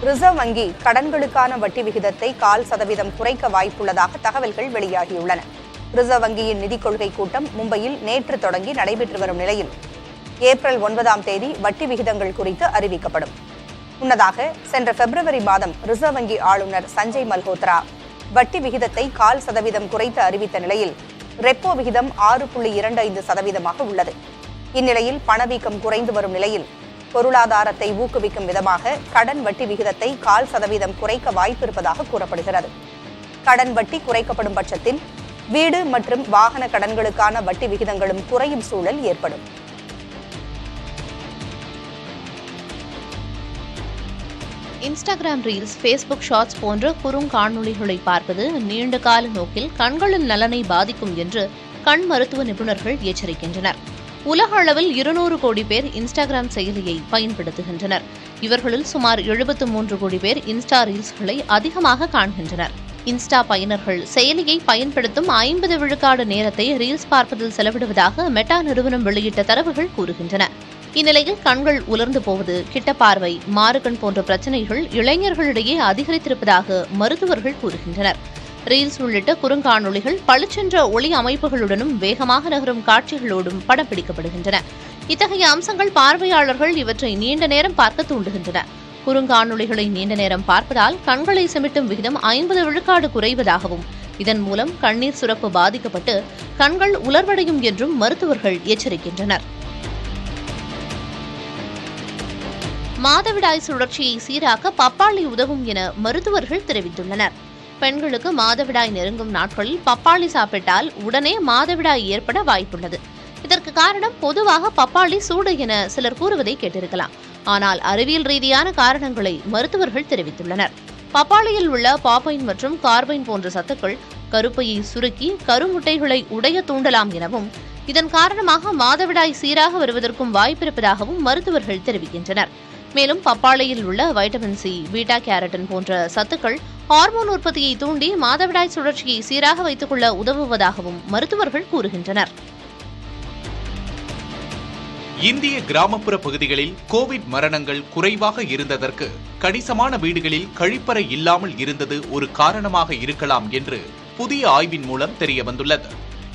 Reserve வங்கி கடன்களுக்கான வட்டி விகிதத்தை 0.25% குறைக்க வாய்ப்புள்ளதாக தகவல்கள் வெளியாகியுள்ளன. ரிசர்வ் வங்கியின் நிதிக் கொள்கை கூட்டம் மும்பையில் நேற்று தொடங்கி நடைபெற்று வரும் நிலையில் ஏப்ரல் 9ஆம் தேதி வட்டி விகிதங்கள் குறித்து அறிவிக்கப்படும். முன்னதாக சென்ற பிப்ரவரி மாதம் ரிசர்வ் வங்கி ஆளுநர் சஞ்சய் மல்ஹோத்ரா வட்டி விகிதத்தை 0.25% குறைத்து அறிவித்த நிலையில் ரெப்போ விகிதம் 6.25% உள்ளது. இந்நிலையில் பணவீக்கம் குறைந்து வரும் நிலையில் பொருளாதாரத்தை ஊக்குவிக்கும் விதமாக கடன் வட்டி விகிதத்தை 0.25% குறைக்க வாய்ப்பிருப்பதாக கூறப்படுகிறது. கடன் வட்டி குறைக்கப்படும் பட்சத்தில் வீடு மற்றும் வாகன கடன்களுக்கான வட்டி விகிதங்களும் குறையும் சூழல் ஏற்படும். இன்ஸ்டாகிராம் ரீல்ஸ், ஃபேஸ்புக் ஷார்ட்ஸ் போன்ற குறுங்காணொளிகளை பார்ப்பது நீண்ட கால நோக்கில் கண்களின் நலனை பாதிக்கும் என்று கண் மருத்துவ நிபுணர்கள் எச்சரிக்கின்றனர். உலக அளவில் 200 கோடி பேர் இன்ஸ்டாகிராம் செயலியை பயன்படுத்துகின்றனர். இவர்களில் சுமார் 73 கோடி பேர் இன்ஸ்டா ரீல்ஸ்களை அதிகமாக காண்கின்றனர். இன்ஸ்டா பயனர்கள் செயலியை பயன்படுத்தும் 50 விழுக்காடு நேரத்தை ரீல்ஸ் பார்ப்பதில் செலவிடுவதாக மெட்டா நிறுவனம் வெளியிட்ட தரவுகள் கூறுகின்றன. இந்நிலையில் கண்கள் உலர்ந்து போவது, கிட்ட பார்வை, மாறுகண் போன்ற பிரச்சினைகள் இளைஞர்களிடையே அதிகரித்திருப்பதாக மருத்துவர்கள் கூறுகின்றனர். ரீல்ஸ் உள்ளிட்ட குறுங்காணொளிகள் பளிச்சென்ற ஒளி அமைப்புகளுடனும் வேகமாக நகரும் காட்சிகளோடும் படம் பிடிக்கப்படுகின்றன. இத்தகைய அம்சங்கள் பார்வையாளர்கள் இவற்றை நீண்ட நேரம் பார்க்க தூண்டுகின்றன. குறுங்காணொளிகளை நீண்ட நேரம் பார்ப்பதால் கண்களை சிமிட்டும் விகிதம் 50 விழுக்காடு குறைவதாகவும், இதன் மூலம் கண்ணீர் சுரப்பு பாதிக்கப்பட்டு கண்கள் உலர்வடையும் என்றும் மருத்துவர்கள் எச்சரிக்கின்றனர். மாதவிடாய் சுழற்சியை சீராக்க பப்பாளி உதவும் என மருத்துவர்கள் தெரிவித்துள்ளனர். பெண்களுக்கு மாதவிடாய் நெருங்கும் நாட்களில் பப்பாளி சாப்பிட்டால் உடனே மாதவிடாய் ஏற்பட வாய்ப்புள்ளது. இதற்கு காரணம் பொதுவாக பப்பாளி சூடு என சிலர் கூறுவதை கேட்டிருக்கலாம். ஆனால் அறிவியல் ரீதியான காரணங்களை மருத்துவர்கள் தெரிவித்துள்ளனர். பப்பாளியில் உள்ள பாப்பைன் மற்றும் கார்பைன் போன்ற சத்துக்கள் கருப்பையை சுருக்கி கருமுட்டைகளை உடைய தூண்டலாம் எனவும், இதன் காரணமாக மாதவிடாய் சீராக வருவதற்கும் வாய்ப்பிருப்பதாகவும் மருத்துவர்கள் தெரிவிக்கின்றனர். மேலும் பப்பாளியில் உள்ள வைட்டமின் சி, பீட்டா கேரட்டின் போன்ற சத்துக்கள் ஹார்மோன் உற்பத்தியை தூண்டி மாதவிடாய் சுழற்சியை சீராக வைத்துக் கொள்ள உதவுவதாகவும் மருத்துவர்கள் கூறுகின்றனர். இந்திய கிராமப்புற பகுதிகளில் கோவிட் மரணங்கள் குறைவாக இருந்ததற்கு கணிசமான வீடுகளில் கழிப்பறை இல்லாமல் இருந்தது ஒரு காரணமாக இருக்கலாம் என்று புதிய ஆய்வின் மூலம் தெரியவந்துள்ளது.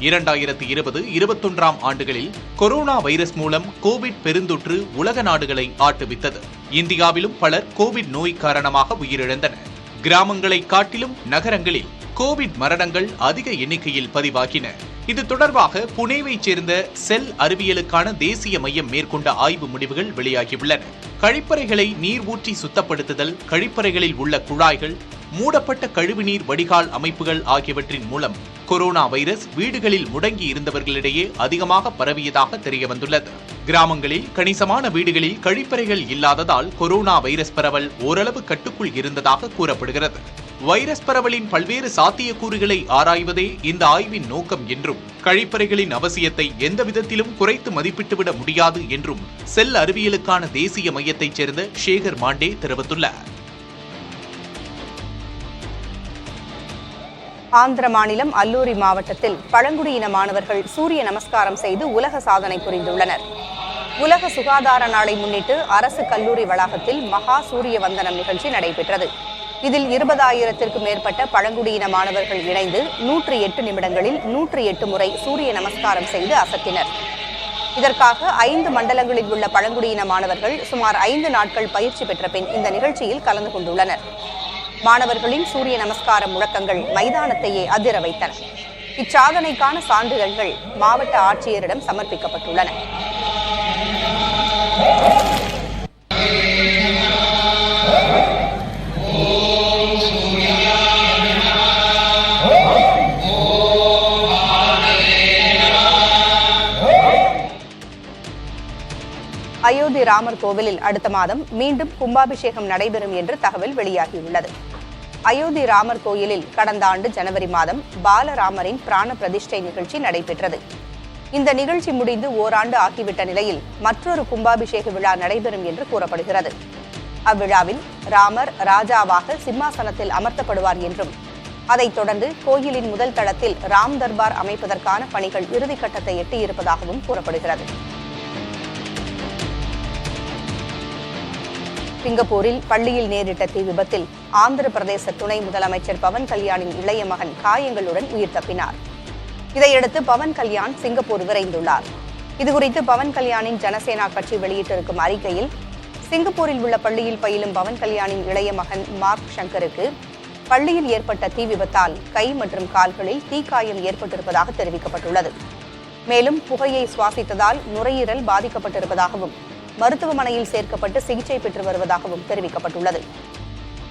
2020-21 ஆண்டுகளில் கொரோனா வைரஸ் மூலம் கோவிட் பெருந்தொற்று உலக நாடுகளை ஆட்டுவித்தது. இந்தியாவிலும் பலர் கோவிட் நோய் காரணமாக உயிரிழந்தனர். கிராமங்களை காட்டிலும் நகரங்களில் கோவிட் மரணங்கள் அதிக எண்ணிக்கையில் பதிவாகின. இது தொடர்பாக புனேவைச் சேர்ந்த செல் அறிவியலுக்கான தேசிய மையம் மேற்கொண்ட ஆய்வு முடிவுகள் வெளியாகியுள்ளன. கழிப்பறைகளை நீர் ஊற்றி சுத்தப்படுத்துதல், கழிப்பறைகளில் உள்ள குழாய்கள், மூடப்பட்ட கழிவுநீர் வடிகால் அமைப்புகள் ஆகியவற்றின் மூலம் கொரோனா வைரஸ் வீடுகளில் முடங்கி இருந்தவர்களிடையே அதிகமாக பரவியதாக தெரியவந்துள்ளது. கிராமங்களில் கணிசமான வீடுகளில் கழிப்பறைகள் இல்லாததால் கொரோனா வைரஸ் பரவல் ஓரளவு கட்டுக்குள் இருந்ததாக கூறப்படுகிறது. வைரஸ் பரவலின் பல்வேறு சாத்தியக்கூறுகளை ஆராய்வதே இந்த ஆய்வின் நோக்கம் என்றும், கழிப்பறைகளின் அவசியத்தை எந்த விதத்திலும் குறைத்து மதிப்பிட்டுவிட முடியாது என்றும் செல் அறிவியலுக்கான தேசிய மையத்தைச் சேர்ந்த சேகர் மாண்டே தெரிவித்துள்ளார். ஆந்திர மாநிலம் அல்லூரி மாவட்டத்தில் பழங்குடியின மாணவர்கள் சூரிய நமஸ்காரம் செய்து உலக சாதனை புரிந்துள்ளனர். உலக சுகாதார நாளை முன்னிட்டு அரசு கல்லூரி வளாகத்தில் மகா சூரிய வந்தனம் நிகழ்ச்சி நடைபெற்றது. இதில் 20,000க்கும் மேற்பட்ட பழங்குடியின மாணவர்கள் இணைந்து 108 நிமிடங்களில் 108 முறை சூரிய நமஸ்காரம் செய்து அசத்தினர். இதற்காக 5 மண்டலங்களில் உள்ள பழங்குடியின மாணவர்கள் சுமார் 5 நாட்கள் பயிற்சி பெற்ற பின் இந்த நிகழ்ச்சியில் கலந்து கொண்டுள்ளனர். மாணவர்களின் சூரிய நமஸ்கார முழக்கங்கள் மைதானத்தையே அதிர வைத்தன. இச்சாதனைக்கான சான்றிதழ்கள் மாவட்ட ஆட்சியரிடம் சமர்ப்பிக்கப்பட்டுள்ளன. அயோத்தி ராமர் கோவிலில் அடுத்த மாதம் மீண்டும் கும்பாபிஷேகம் நடைபெறும் என்று தகவல் வெளியாகியுள்ளது. அயோத்தி ராமர் கோயிலில் கடந்த ஆண்டு ஜனவரி மாதம் பாலராமரின் பிராண பிரதிஷ்டை நிகழ்ச்சி நடைபெற்றது. இந்த நிகழ்ச்சி முடிந்து ஓராண்டு ஆகிவிட்ட நிலையில் மற்றொரு கும்பாபிஷேக விழா நடைபெறும் என்று கூறப்படுகிறது. அவ்விழாவில் ராமர் ராஜாவாக சிம்மாசனத்தில் அமர்த்தப்படுவார் என்றும், அதைத் தொடர்ந்து கோயிலின் முதல் தளத்தில் ராம் தர்பார் அமைப்பதற்கான பணிகள் இறுதிக்கட்டத்தை எட்டியிருப்பதாகவும் கூறப்படுகிறது. சிங்கப்பூரில் பள்ளியில் நேரிட்ட தீ விபத்தில் ஆந்திர பிரதேச துணை முதலமைச்சர் பவன் கல்யாணின் இளைய மகன் காயங்களுடன் உயிர் தப்பினார். இதையடுத்து பவன் கல்யாண் சிங்கப்பூர் விரைந்துள்ளார். இதுகுறித்து பவன் கல்யாணின் ஜனசேனா கட்சி வெளியிட்டிருக்கும் அறிக்கையில், சிங்கப்பூரில் உள்ள பள்ளியில் பயிலும் பவன் கல்யாணின் இளைய மகன் மார்க் சங்கருக்கு பள்ளியில் ஏற்பட்ட தீ விபத்தால் கை மற்றும் கால்களில் தீக்காயம் ஏற்பட்டிருப்பதாக தெரிவிக்கப்பட்டுள்ளது. மேலும் புகையை சுவாசித்ததால் நுரையீரல் பாதிக்கப்பட்டிருப்பதாகவும் மருத்துவமனையில் சேர்க்கப்பட்டு சிகிச்சை பெற்று வருவதாகவும் தெரிவிக்கப்பட்டுள்ளது.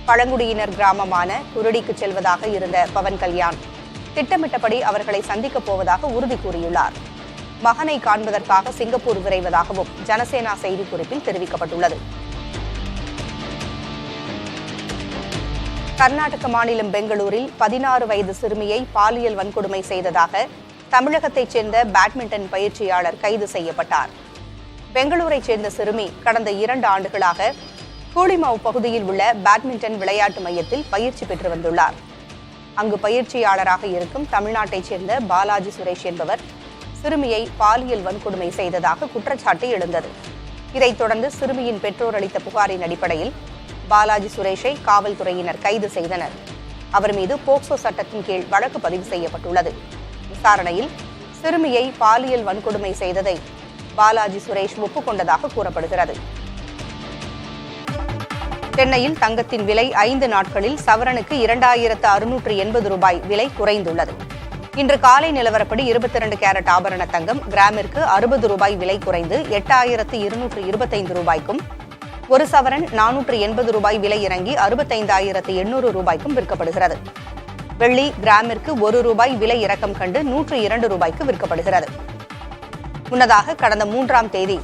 பழங்குடியினர் கிராமமான குருடிக்கு செல்வதாக இருந்த பவன் கல்யாண் திட்டமிட்டபடி அவர்களை சந்திக்கப் போவதாக உறுதி கூறியுள்ளார். மகனை காண்பதற்காக சிங்கப்பூர் விரைவதாகவும் ஜனசேனா செய்திக்குறிப்பில் தெரிவிக்கப்பட்டுள்ளது. கர்நாடக மாநிலம் பெங்களூரில் 16 வயது சிறுமியை பாலியல் வன்கொடுமை செய்ததாக தமிழகத்தைச் சேர்ந்த பேட்மிண்டன் பயிற்சியாளர் கைது செய்யப்பட்டார். பெங்களூரைச் சேர்ந்த சிறுமி கடந்த 2 ஆண்டுகளாக கூலிமாவ் பகுதியில் உள்ள பேட்மிண்டன் விளையாட்டு மையத்தில் பயிற்சி பெற்று வந்துள்ளார். அங்கு பயிற்சியாளராக இருக்கும் தமிழ்நாட்டைச் சேர்ந்த பாலாஜி சுரேஷ் என்பவர் சிறுமியை பாலியல் வன்கொடுமை செய்ததாக குற்றச்சாட்டு எழுந்தது. இதைத் தொடர்ந்து சிறுமியின் பெற்றோர் அளித்த புகாரின் அடிப்படையில் பாலாஜி சுரேஷை காவல்துறையினர் கைது செய்தனர். அவர் மீது போக்சோ சட்டத்தின் கீழ் வழக்கு பதிவு செய்யப்பட்டுள்ளது. விசாரணையில் சிறுமியை பாலியல் வன்கொடுமை செய்ததை பாலாஜி சுரேஷ் ஒப்புக்கொண்டதாக கூறப்படுகிறது. சென்னையில் தங்கத்தின் விலை 5 நாட்களில் சவரனுக்கு 2680 ரூபாய் விலை குறைந்துள்ளது. இன்று காலை நிலவரப்படி 22 கேரட் ஆபரண தங்கம் கிராமிற்கு 60 ரூபாய் விலை குறைந்து 8225 ரூபாய்க்கும், ஒரு சவரன் 480 ரூபாய் விலை இறங்கி 65800 ரூபாய்க்கும் விற்கப்படுகிறது. வெள்ளி கிராமிற்கு 1 ரூபாய் விலை இறக்கம் கண்டு 102 ரூபாய்க்கு விற்கப்படுகிறது. முன்னதாக கடந்த 3ஆம் தேதி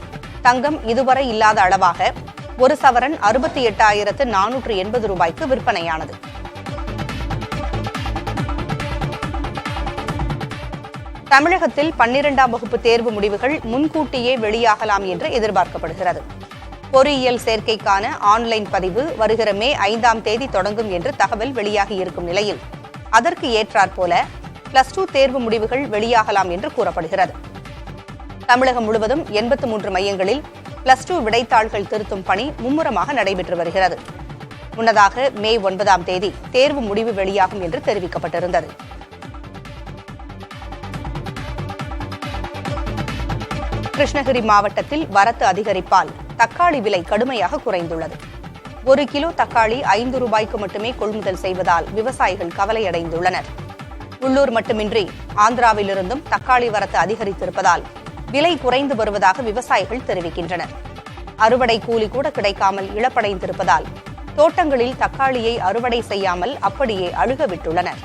தங்கம் இதுவரை இல்லாத அளவாக ஒரு சவரன் 68,480 ரூபாய்க்கு விற்பனையானது. தமிழகத்தில் 12ஆம் வகுப்பு தேர்வு முடிவுகள் முன்கூட்டியே வெளியாகலாம் என்று எதிர்பார்க்கப்படுகிறது. பொறியியல் சேர்க்கைக்கான ஆன்லைன் பதிவு வருகிற மே 5ஆம் தேதி தொடங்கும் என்று தகவல் வெளியாகியிருக்கும் நிலையில் அதற்கு ஏற்றாற்போல +2 தேர்வு முடிவுகள் வெளியாகலாம் என்று கூறப்படுகிறது. தமிழகம் முழுவதும் 83 மையங்களில் +2 விடைத்தாள்கள் திருத்தும் பணி மும்முரமாக நடைபெற்று வருகிறது. முன்னதாக மே 9ஆம் தேதி தேர்வு முடிவு வெளியாகும் என்று தெரிவிக்கப்பட்டிருந்தது. கிருஷ்ணகிரி மாவட்டத்தில் வரத்து அதிகரிப்பால் தக்காளி விலை கடுமையாக குறைந்துள்ளது. 1 கிலோ தக்காளி 5 ரூபாய்க்கு மட்டுமே கொள்முதல் செய்வதால் விவசாயிகள் கவலையடைந்துள்ளனர். உள்ளூர் மட்டுமின்றி ஆந்திராவிலிருந்தும் தக்காளி வரத்து அதிகரித்திருப்பதால் விலை குறைந்து வருவதாக விவசாயிகள் தெரிவிக்கின்றனர். அறுவடை கூலி கூட கிடைக்காமல் இழப்படைந்திருப்பதால் தோட்டங்களில் தக்காளியை அறுவடை செய்யாமல் அப்படியே அழுக விட்டுள்ளனர்.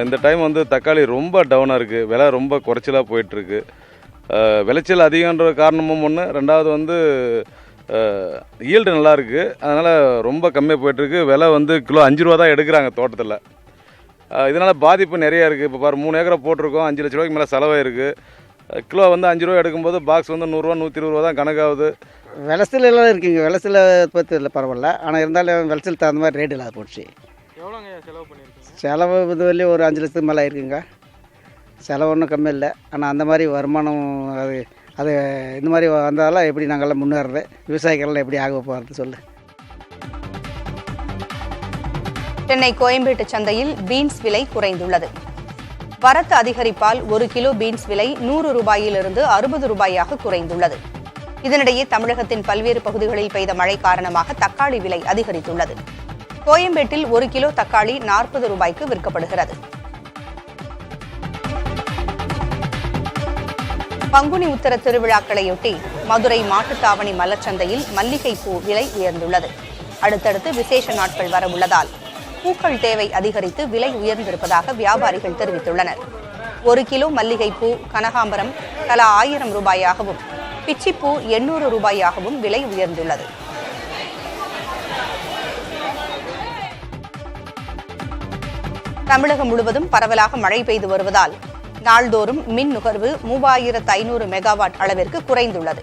இந்த டைம் தக்காளி ரொம்ப டவுனாக இருக்குது. விலை ரொம்ப குறைச்சலாக போயிட்டுருக்கு. விளைச்சல் அதிகன்ற காரணமும் ஒன்று, ரெண்டாவது ஈல்டு நல்லா இருக்குது. அதனால் ரொம்ப கம்மியாக போயிட்டுருக்கு. விலை கிலோ 5 ரூபா தான் எடுக்கிறாங்க தோட்டத்தில். இதனால் பாதிப்பு நிறையா இருக்குது. இப்போ பாரு 3 ஏக்கரை போட்டிருக்கோம், 5 லட்ச ரூபாய்க்கு மேலே செலவாயிருக்கு. கிலோ 5 ரூபா எடுக்கும்போது பாக்ஸ் 100 ரூபா 120 ரூபா தான் கணக்காகுது. விளைச்சல் எல்லாம் இருக்குங்க. விளைச்சல் பற்றி இல்லை, பரவாயில்ல. ஆனால் இருந்தாலும் விளைச்சல் தகுந்த மாதிரி ரேட் இல்லாத போச்சு. எவ்வளோங்க செலவு பண்ணியிருக்கீங்க? செலவு இதுவரையிலே ஒரு 5 லட்சத்துக்கு மேலே ஆயிருக்குங்க. செலவு ஒன்றும் கம்மி இல்லை. ஆனால் அந்த மாதிரி வருமானம் அது இந்த மாதிரி வந்தாலும் எப்படி நாங்கள்லாம் முன்னேறது, விவசாயிகள்லாம் எப்படி ஆக போகிறது சொல்லு. சென்னை கோயம்பேட்டு சந்தையில் பீன்ஸ் விலை குறைந்துள்ளது. வரத்து அதிகரிப்பால் 1 கிலோ பீன்ஸ் விலை 100 ரூபாயிலிருந்து 60 ரூபாயாக குறைந்துள்ளது. இதனிடையே தமிழகத்தின் பல்வேறு பகுதிகளில் பெய்த மழை காரணமாக தக்காளி விலை அதிகரித்துள்ளது. கோயம்பேட்டில் 1 கிலோ தக்காளி 40 ரூபாய்க்கு விற்கப்படுகிறது. பங்குனி உத்தர திருவிழாக்களையொட்டி மதுரை மாட்டுத்தாவணி மலர்ச்சந்தையில் மல்லிகைப்பூ விலை உயர்ந்துள்ளது. அடுத்தடுத்து விசேஷ நாட்கள் வர உள்ளதால் பூக்கள் தேவை அதிகரித்து விலை உயர்ந்திருப்பதாக வியாபாரிகள் தெரிவித்துள்ளனர். 1 கிலோ மல்லிகைப்பூ, கனகாம்பரம் தலா 1000 ரூபாயாகவும், பிச்சிப்பூ 800 ரூபாயாகவும் விலை உயர்ந்துள்ளது. தமிழகம் முழுவதும் பரவலாக மழை பெய்து வருவதால் நாள்தோறும் மின் நுகர்வு 3500 மெகாவாட் அளவிற்கு குறைந்துள்ளது.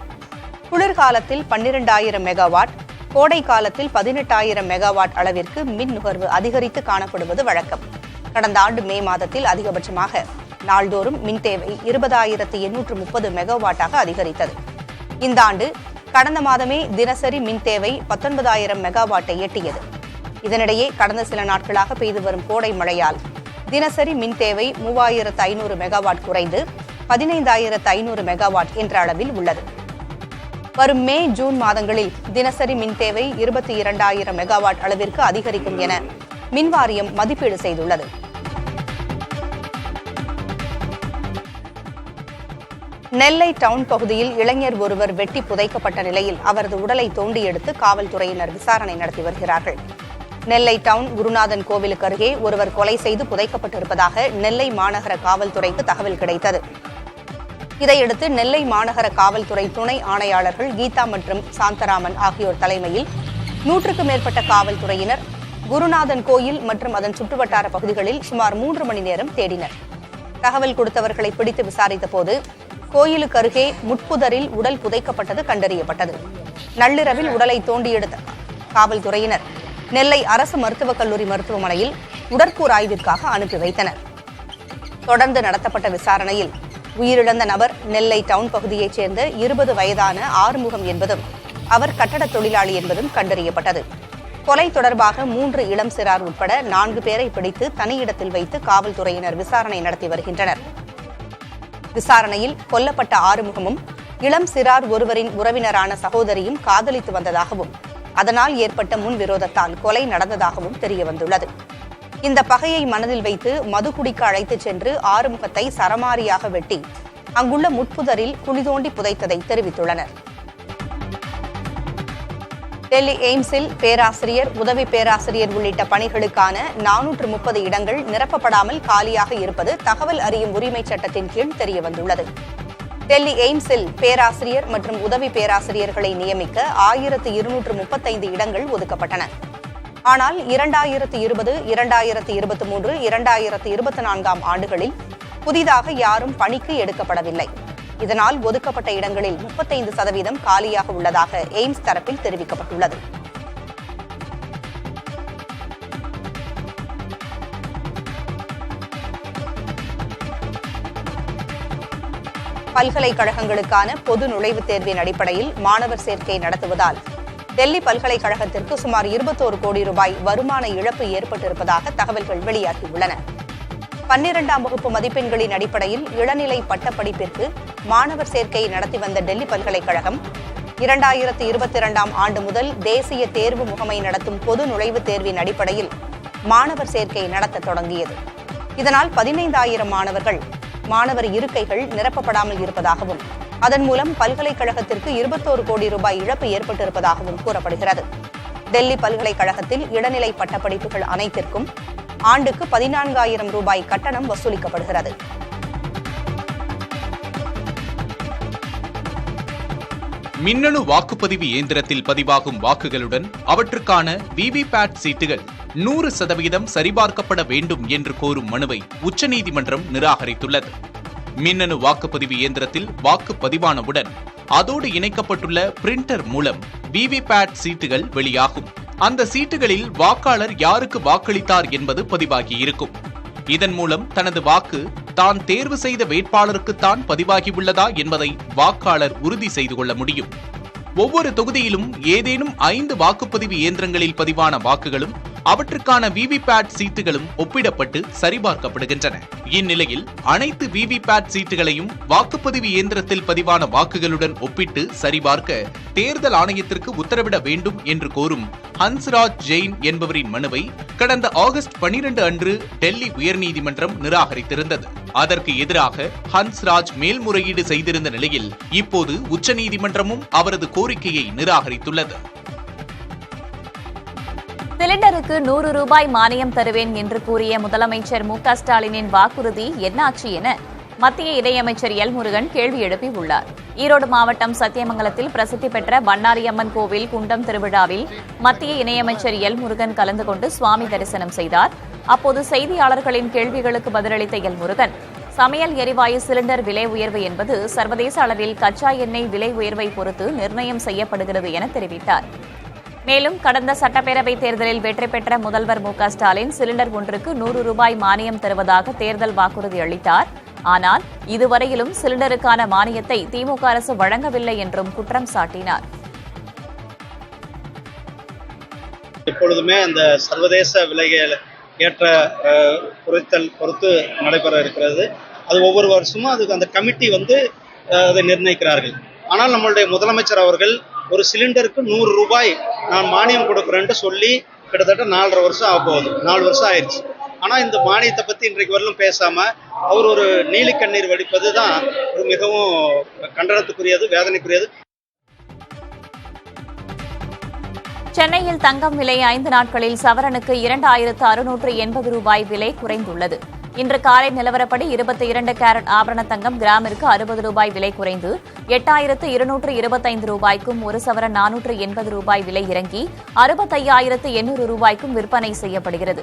குளிர்காலத்தில் 12000 மெகாவாட், கோடை காலத்தில் 18000 மெகாவாட் அளவிற்கு மின் நுகர்வு அதிகரித்து காணப்படுவது வழக்கம். கடந்த ஆண்டு மே மாதத்தில் அதிகபட்சமாக நாள்தோறும் மின் தேவை 20830 மெகாவாட்டாக அதிகரித்தது. இந்த ஆண்டு கடந்த மாதமே தினசரி மின் தேவை 19,000 மெகாவாட்டை எட்டியது. இதனிடையே கடந்த சில நாட்களாக பெய்து வரும் கோடை மழையால் தினசரி மின் தேவை 3,500 மெகாவாட் குறைந்து 15,500 மெகாவாட் என்ற அளவில் உள்ளது. வரும் மே, ஜூன் மாதங்களில் தினசரி மின் தேவை 22,000 மெகாவாட் அளவிற்கு அதிகரிக்கும் என மின்வாரியம் மதிப்பீடு செய்துள்ளது. நெல்லை டவுன் பகுதியில் இளைஞர் ஒருவர் வெட்டி புதைக்கப்பட்ட நிலையில் அவரது உடலை தோண்டி எடுத்து காவல்துறையினர் விசாரணை நடத்தி வருகிறார்கள். நெல்லை டவுன் குருநாதன் கோவிலுக்கு அருகே ஒருவர் கொலை செய்து புதைக்கப்பட்டிருப்பதாக நெல்லை மாநகர காவல்துறைக்கு தகவல் கிடைத்தது. இதையடுத்து நெல்லை மாநகர காவல்துறை துணை ஆணையாளர்கள் கீதா மற்றும் சாந்தராமன் ஆகியோர் தலைமையில் 100க்கும் மேற்பட்ட காவல்துறையினர் குருநாதன் கோயில் மற்றும் அதன் சுற்றுவட்டார பகுதிகளில் சுமார் 3 மணி நேரம் தேடினர். தகவல் கொடுத்தவர்களை பிடித்து விசாரித்த போது கோயிலுக்கு அருகே முட்புதரில் உடல் புதைக்கப்பட்டது கண்டறியப்பட்டது. நள்ளிரவில் உடலை தோண்டி எடுத்த காவல்துறையினர் நெல்லை அரசு மருத்துவக் கல்லூரி மருத்துவமனையில் உடற்கூறு ஆய்விற்காக அனுப்பி வைத்தனர். தொடர்ந்து நடத்தப்பட்ட விசாரணையில் உயிரிழந்த நபர் நெல்லை டவுன் பகுதியைச் சேர்ந்த 20 வயதான ஆறுமுகம் என்பதும் அவர் கட்டடத் தொழிலாளி என்பதும் கண்டறியப்பட்டது. கொலை தொடர்பாக 3 இளம் சிறார் உட்பட 4 பேரை பிடித்து தனியிடத்தில் வைத்து காவல்துறையினர் விசாரணை நடத்தி வருகின்றனர். விசாரணையில் கொல்லப்பட்ட ஆறுமுகமும் இளம் சிறார் ஒருவரின் உறவினரான சகோதரியும் காதலித்து வந்ததாகவும் அதனால் ஏற்பட்ட முன்விரோதத்தால் கொலை நடந்ததாகவும் தெரியவந்துள்ளது. இந்த பகையை மனதில் வைத்து மது குடிக்க அழைத்துச் சென்று ஆறுமுகத்தை சரமாரியாக வெட்டி அங்குள்ள முட்புதரில் குழி தோண்டி புதைத்ததை தெரிவித்துள்ளனர். டெல்லி எய்ம்ஸில் பேராசிரியர், உதவி பேராசிரியர் உள்ளிட்ட பணிகளுக்கான 430 இடங்கள் நிரப்பப்படாமல் காலியாக இருப்பது தகவல் அறியும் உரிமை சட்டத்தின் கீழ் தெரியவந்துள்ளது. டெல்லி எய்ம்ஸில் பேராசிரியர் மற்றும் உதவி பேராசிரியர்களை நியமிக்க 1235 இடங்கள் ஒதுக்கப்பட்டன. ஆனால் 2020, 2023, 2024 ஆண்டுகளில் புதிதாக யாரும் பணிக்கு எடுக்கப்படவில்லை. இதனால் ஒதுக்கப்பட்ட இடங்களில் 35% காலியாக உள்ளதாக எய்ம்ஸ் தரப்பில் தெரிவிக்கப்பட்டுள்ளது. பல்கலைக்கழகங்களுக்கான பொது நுழைவுத் தேர்வின் அடிப்படையில் மாணவர் சேர்க்கை நடத்துவதால் டெல்லி பல்கலைக்கழகத்திற்கு சுமார் 21 கோடி ரூபாய் வருமான இழப்பு ஏற்பட்டிருப்பதாக தகவல்கள் வெளியாகியுள்ளன. 12ஆம் வகுப்பு மதிப்பெண்களின் அடிப்படையில் இளநிலை பட்டப்படிப்பிற்கு மாணவர் சேர்க்கை நடத்தி வந்த டெல்லி பல்கலைக்கழகம் 2022ஆம் ஆண்டு முதல் தேசிய தேர்வு முகமை நடத்தும் பொது நுழைவுத் தேர்வின் அடிப்படையில் மாணவர் சேர்க்கை நடத்த தொடங்கியது. இதனால் 15,000 மாணவர் இருக்கைகள் நிரப்பப்படாமல் இருப்பதாகவும் அதன் மூலம் பல்கலைக்கழகத்திற்கு 21 கோடி ரூபாய் இழப்பு ஏற்பட்டிருப்பதாகவும் கூறப்படுகிறது. டெல்லி பல்கலைக்கழகத்தில் இளநிலை பட்டப்படிப்புகள் அனைத்திற்கும் ஆண்டுக்கு 14,000 ரூபாய் கட்டணம் வசூலிக்கப்படுகிறது. மின்னணு வாக்குப்பதிவு இயந்திரத்தில் பதிவாகும் வாக்குகளுடன் அவற்றுக்கான விவிபேட் சீட்டுகள் 100% சரிபார்க்கப்பட வேண்டும் என்று கோரும் மனுவை உச்சநீதிமன்றம் நிராகரித்துள்ளது. மின்னணு வாக்குப்பதிவு இயந்திரத்தில் வாக்கு பதிவானவுடன் அதோடு இணைக்கப்பட்டுள்ள பிரிண்டர் மூலம் விவிபேட் சீட்டுகள் வெளியாகும். அந்த சீட்டுகளில் வாக்காளர் யாருக்கு வாக்களித்தார் என்பது பதிவாகியிருக்கும். இதன் மூலம் தனது வாக்கு தான் தேர்வு செய்த வேட்பாளருக்குத்தான் பதிவாகியுள்ளதா என்பதை வாக்காளர் உறுதி செய்து கொள்ள முடியும். ஒவ்வொரு தொகுதியிலும் ஏதேனும் 5 வாக்குப்பதிவு இயந்திரங்களில் பதிவான வாக்குகளும் அவற்றுக்கான விவிபேட் சீட்டுகளும் ஒப்பிடப்பட்டு சரிபார்க்கப்படுகின்றன. இந்நிலையில் அனைத்து விவிபேட் சீட்டுகளையும் வாக்குப்பதிவு இயந்திரத்தில் பதிவான வாக்குகளுடன் ஒப்பிட்டு சரிபார்க்க தேர்தல் ஆணையத்திற்கு உத்தரவிட வேண்டும் என்று கோரும் ஹன்ஸ்ராஜ் ஜெயின் என்பவரின் மனுவை கடந்த ஆகஸ்ட் 12 அன்று டெல்லி உயர்நீதிமன்றம் நிராகரித்திருந்தது. அதற்கு எதிராக ஹன்ஸ்ராஜ் மேல்முறையீடு செய்திருந்த நிலையில் இப்போது உச்சநீதிமன்றமும் அவரது கோரிக்கையை நிராகரித்துள்ளது. சிலிண்டருக்கு 100 ரூபாய் மானியம் தருவேன் என்று கூறிய முதலமைச்சர் மு.க. ஸ்டாலினின் வாக்குறுதி என்னாச்சு என மத்திய இணையமைச்சர் எல். முருகன் கேள்வி எழுப்பியுள்ளார். ஈரோடு மாவட்டம் சத்தியமங்கலத்தில் பிரசித்தி பெற்ற பண்ணாரியம்மன் கோவில் குண்டம் திருவிழாவில் மத்திய இணையமைச்சர் எல். முருகன் கலந்து கொண்டு சுவாமி தரிசனம் செய்தார். அப்போது செய்தியாளர்களின் கேள்விகளுக்கு பதிலளித்த எல். முருகன், சமையல் எரிவாயு சிலிண்டர் விலை உயர்வு என்பது சர்வதேச அளவில் கச்சா எண்ணெய் விலை உயர்வை பொறுத்து நிர்ணயம் செய்யப்படுகிறது என தெரிவித்தார். மேலும் கடந்த சட்டப்பேரவைத் தேர்தலில் வெற்றி பெற்ற முதல்வர் மு.க. ஸ்டாலின் சிலிண்டர் ஒன்றுக்கு 100 ரூபாய் மானியம் தருவதாக தேர்தல் வாக்குறுதி அளித்தார். ஆனால் இதுவரையிலும் சிலிண்டருக்கான மானியத்தை திமுக அரசு வழங்கவில்லை என்றும் குற்றம் சாட்டினார். எப்பொழுதுமே அந்த சர்வதேச விலைகள் ஏற்ற குறைத்தல் பொறுத்து நடைபெற இருக்கிறது. அது ஒவ்வொரு வருஷமும் அதுக்கு அந்த கமிட்டி அதை நிர்ணயிக்கிறார்கள். ஆனால் நம்மளுடைய முதலமைச்சர் அவர்கள் ஒரு சிலிண்டருக்கு 100 ரூபாய் நான் மானியம் கொடுக்குறேன்ட்டு சொல்லி கிட்டத்தட்ட 4.5 வருஷம் ஆக போகுது. 4 வருஷம் ஆயிடுச்சு. ஆனால் இந்த மானியத்தை பற்றி இன்றைக்கு வரலும் பேசாமல் அவர் ஒரு நீலி கண்ணீர் வடிப்பது தான் ஒரு மிகவும் கண்டனத்துக்குரியது, வேதனைக்குரியது. சென்னையில் தங்கம் விலை 5 நாட்களில் சவரனுக்கு 2680 ரூபாய் விலை குறைந்துள்ளது. இன்று காலை நிலவரப்படி 22 கேரட் ஆபரண தங்கம் கிராமிற்கு 60 ரூபாய் விலை குறைந்து 8225 ரூபாய்க்கும், ஒரு சவரன் 480 ரூபாய் விலை இறங்கி 65800 ரூபாய்க்கும் விற்பனை செய்யப்படுகிறது.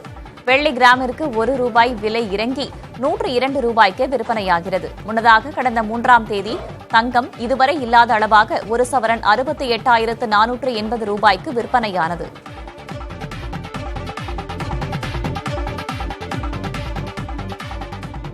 வெள்ளி கிராமிற்கு 1 ரூபாய் விலை இறங்கி 102 ரூபாய்க்கு விற்பனையாகிறது. முன்னதாக கடந்த 3ஆம் தேதி தங்கம் இதுவரை இல்லாத அளவாக ஒரு சவரன் 68480 ரூபாய்க்கு விற்பனையானது.